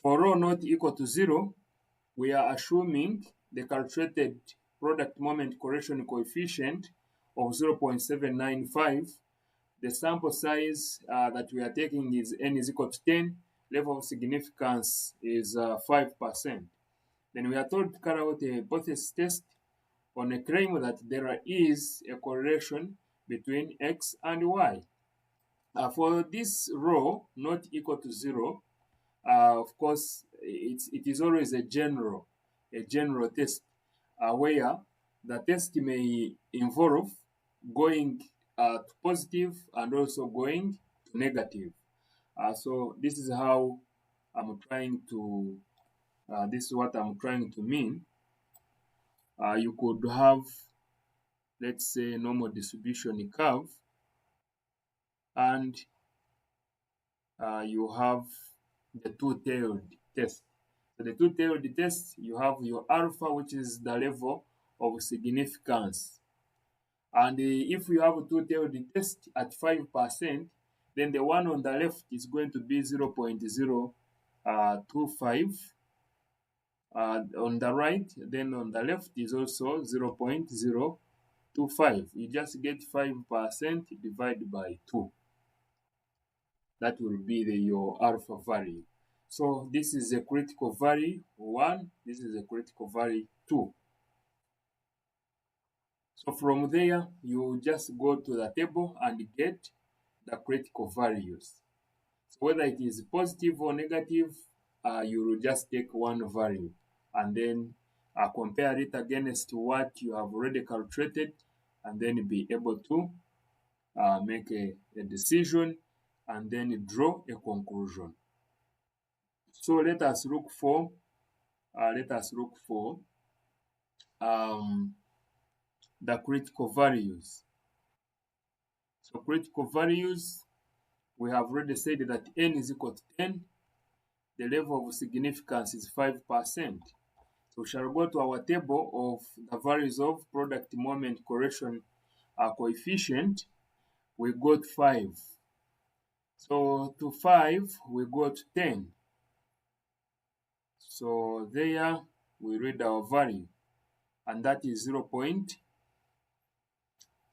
For rho not equal to 0, we are assuming the calculated product moment correction coefficient of 0.795. The sample size that we are taking is n is equal to 10. Level of significance is 5%. Then we are told to carry out a hypothesis test on a claim that there is a correlation between x and y. For this rho not equal to 0, of course, it is always a general test where the test may involve going to positive and also going to negative. So this is how I'm trying to. This is what I'm trying to mean. You could have, let's say, normal distribution curve, and you have the two-tailed test. So the two-tailed test, you have your alpha, which is the level of significance. And if you have a two-tailed test at 5%, then the one on the left is going to be 0.025. On the right, then on the left is also 0.025. You just get 5% divided by 2. That will be your alpha value. So this is a critical value 1, this is a critical value 2. So from there, you just go to the table and get the critical values. So whether it is positive or negative, you will just take one value and then compare it against what you have already calculated, and then be able to make a decision and then draw a conclusion. So let us look for the critical values. So critical values, we have already said that n is equal to 10. The level of significance is 5%. So we shall go to our table of the values of product moment correction coefficient. We got 5. So to 5, we got 10. So there we read our value, and that is 0.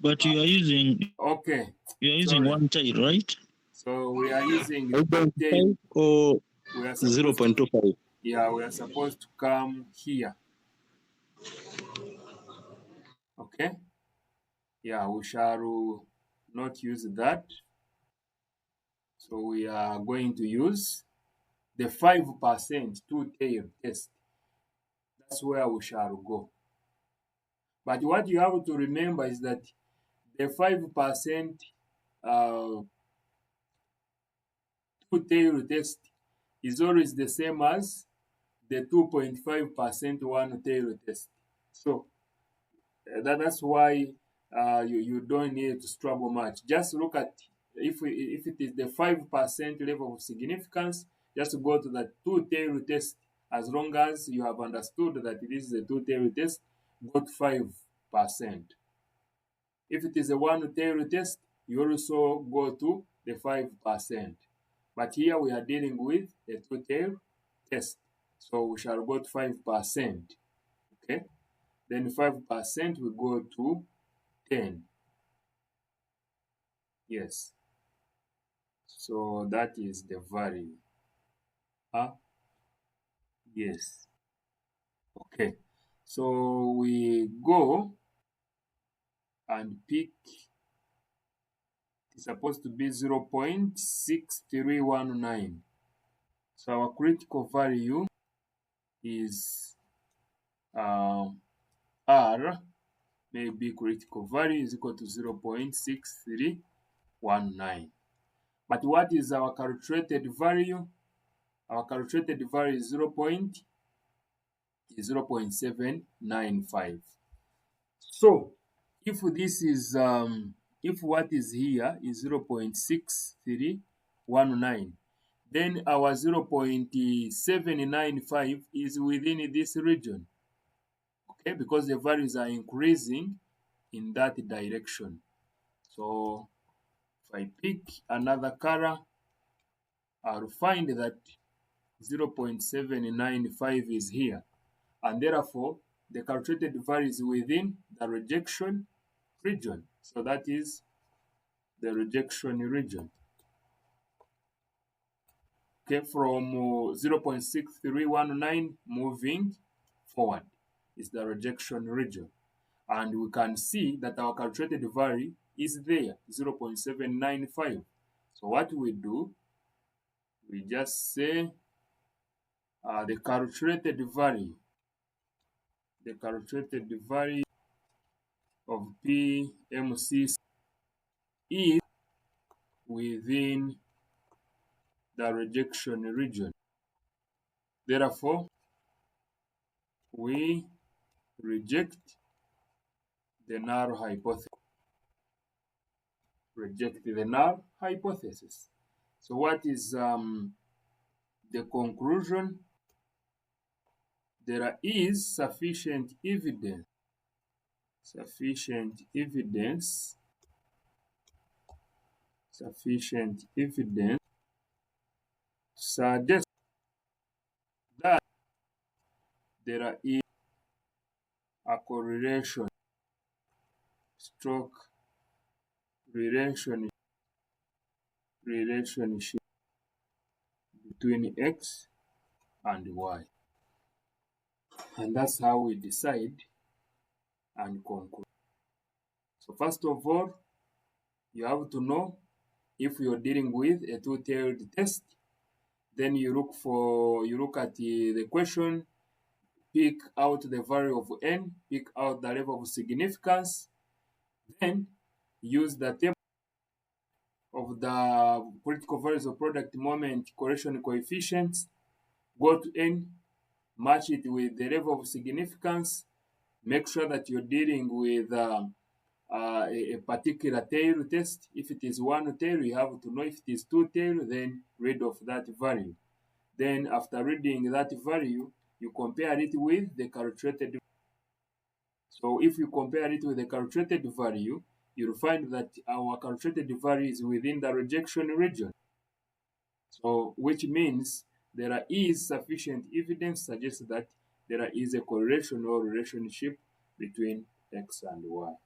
But you are using one tail, right? So we are using 0.5 or 0.25. Yeah, we are supposed to come here. Okay. Yeah, we shall not use that. So we are going to use the 5% two-tail test. That's where we shall go. But what you have to remember is that the 5% two-tail test is always the same as the 2.5% one-tail test. So that's why you don't need to struggle much. Just look at if it is the 5% level of significance, just go to the two-tail test. As long as you have understood that it is a two-tail test, go to 5%. If it is a one-tail test, you also go to the 5%. But here we are dealing with a two-tail test, so we shall go to 5%. Okay, then 5% we go to 10. Yes, so that is the value. Yes. Okay, so we go and pick. It's supposed to be 0.6319. So our critical value is R, maybe critical value is equal to 0.6319. But what is our calculated value? Our calculated value is 0.795. So if this is if what is here is 0.6319, then our 0.795 is within this region. Okay, because the values are increasing in that direction. So if I pick another color, I'll find that 0.795 is here, and therefore the calculated value is within the rejection region. So that is the rejection region. Okay, from 0.6319 moving forward is the rejection region. And we can see that our calculated value is there, 0.795. So what we do, we just say the calculated value of PMC is within the rejection region. Therefore, we reject the null hypothesis. So what is the conclusion? There is sufficient evidence suggests that there is a correlation stroke relationship between X and Y. And that's how we decide and conclude. So first of all, you have to know if you're dealing with a two-tailed test. Then you look at the question, pick out the value of n, pick out the level of significance, then use the table of the critical values of product moment correlation coefficients, go to n, match it with the level of significance, make sure that you're dealing with a particular tail test. If it is one tail, you have to know. If it is two tail, then read off that value. Then after reading that value, you compare it with the calculated. So if you compare it with the calculated value, you'll find that our calculated value is within the rejection region. So which means there is sufficient evidence suggests that there is a correlation or relationship between X and Y.